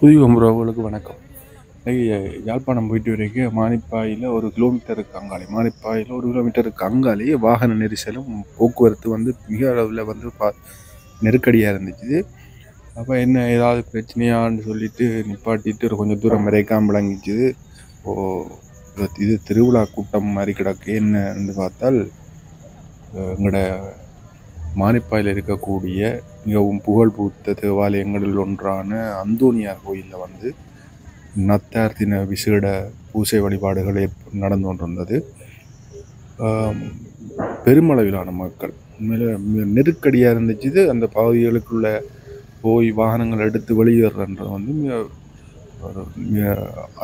புதிய உறவுகளுக்கு வணக்கம். யாழ்ப்பாணம் போயிட்டு வரைக்கும் மானிப்பாயில் 1 கிலோமீட்டருக்கு அங்காளி மானிப்பாயில் 1 கிலோமீட்டருக்கு அங்காளி வாகன நெரிசலும் போக்குவரத்து மிக அளவில் நெருக்கடியாக இருந்துச்சு. அப்போ என்ன ஏதாவது பிரச்சனையான்னு சொல்லிட்டு நிப்பாட்டிட்டு கொஞ்சம் தூரம் வரைக்காம விளங்கிச்சுது. இது திருவிழா கூட்டம் மாதிரி கிடக்கு. என்னன்னு பார்த்தால் எங்களோட மானிப்பாயில் இருக்கக்கூடிய மிகவும் புகழ்பூத்த தேவாலயங்களில் ஒன்றான அந்தோனியார் கோயிலில் நத்தார் தின விசேட பூசை வழிபாடுகள் நடந்து கொண்டிருந்தது. பெருமளவிலான மக்கள் உண்மையில நெருக்கடியாக இருந்துச்சு. அந்த பகுதிகளுக்குள்ள போய் வாகனங்கள் எடுத்து வெளியேறன்றது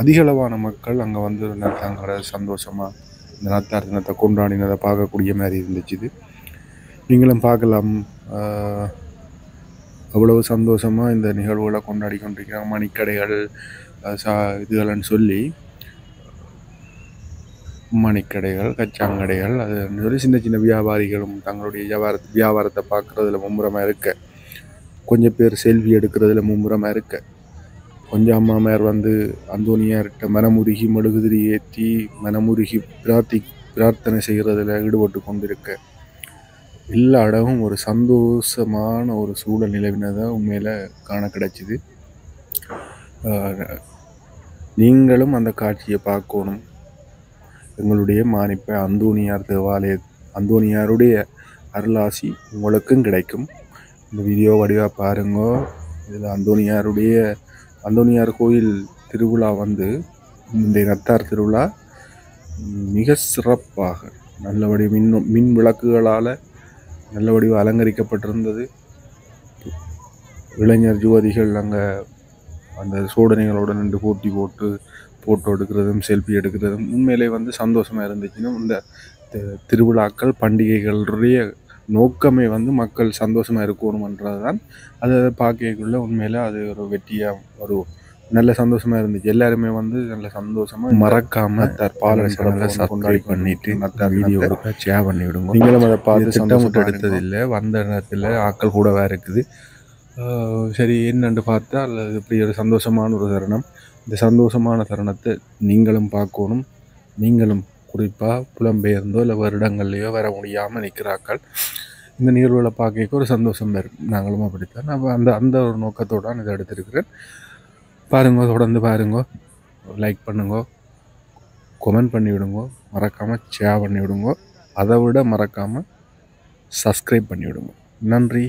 அதிகளவான மக்கள் அங்கே தங்களோட சந்தோஷமாக இந்த நத்தார் தினத்தை கொண்டாடினதை பார்க்கக்கூடிய மாதிரி இருந்துச்சு. நீங்களும் பார்க்கலாம். அவ்வளவு சந்தோஷமாக இந்த நிகழ்வுகளை கொண்டாடி கொண்டிருக்கிறாங்க. மணிக்கடைகள் இதுகள்னு சொல்லி மணிக்கடைகள், கச்சாங்கடைகள், அது சொல்லி சின்ன சின்ன வியாபாரிகளும் தங்களுடைய வியாபாரத்தை பார்க்குறதுல மும்முரமாக இருக்க, கொஞ்சம் பேர் செல்ஃபி எடுக்கிறதுல மும்முரமாக இருக்க, கொஞ்சம் அம்மாமார் அந்தோனியார்கிட்ட மனமுருகி மெழுகுதிரி ஏற்றி மனமுருகி பிரார்த்தனை செய்கிறதுல ஈடுபட்டு கொண்டிருக்க, எல்லா இடமும் ஒரு சந்தோஷமான ஒரு சூழல் நிலவினதை உண்மையில் காண கிடைச்சிது. நீங்களும் அந்த காட்சியை பார்க்கணும். எங்களுடைய மானிப்பை அந்தோனியார் தேவாலய அந்தோனியாருடைய அருளாசி உங்களுக்கும் கிடைக்கும். இந்த வீடியோ வடிவாக பாருங்க. இதில் அந்தோனியார் கோயில் திருவிழா இந்த நத்தார் திருவிழா மிக சிறப்பாக நல்லபடி மின் விளக்குகளால் நல்லபடியாக அலங்கரிக்கப்பட்டிருந்தது. இளைஞர் யுவதிகள் அங்கே அந்த சோதனைகளோடு நின்று போட்டி போட்டு ஃபோட்டோ எடுக்கிறதும் செல்ஃபி எடுக்கிறதும் உண்மையிலே சந்தோஷமாக இருந்துச்சுன்னா, இந்த திருவிழாக்கள் பண்டிகைகளுடைய நோக்கமே மக்கள் சந்தோஷமாக இருக்கணுமன்றது தான். அதை பார்க்கக்குள்ள உண்மையில் அது ஒரு வெற்றியாக ஒரு நல்ல சந்தோஷமாக இருந்துச்சு. எல்லாருமே நல்ல சந்தோஷமாக மறக்காமல் தற்பாலை சேனலை சப்ஸ்கிரைப் பண்ணிவிட்டு மற்ற வீடியோ ஷேர் பண்ணி விடுங்க. நீங்களும் அதை பார்த்து திட்டமிட்டு எடுத்ததில்லை. வந்த நேரத்தில் ஆக்கள் கூடவே இருக்குது. சரி, என்னென்று பார்த்தால் இப்படி ஒரு சந்தோஷமான ஒரு தருணம். இந்த சந்தோஷமான தருணத்தை நீங்களும் பார்க்கணும். நீங்களும் குறிப்பாக புலம்பெயர்ந்தோ இல்லை வருடங்கள்லையோ வர முடியாமல் நிற்கிறாக்கள் இந்த நிகழ்வுகளை பார்க்க ஒரு சந்தோஷம் வரும். நாங்களும் அப்படித்தான். நான் அந்த ஒரு நோக்கத்தோடு தான் இதை எடுத்திருக்கிறேன். பாருங்க, தொடர்ந்து பாருங்க, லைக் பண்ணுங்க, கமெண்ட் பண்ணி விடுங்க, மறக்காமல் ஷேர் பண்ணி விடுங்க. அதை விட மறக்காமல் சப்ஸ்கிரைப் பண்ணி விடுங்க. நன்றி.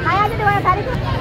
Saya ada dua tarik.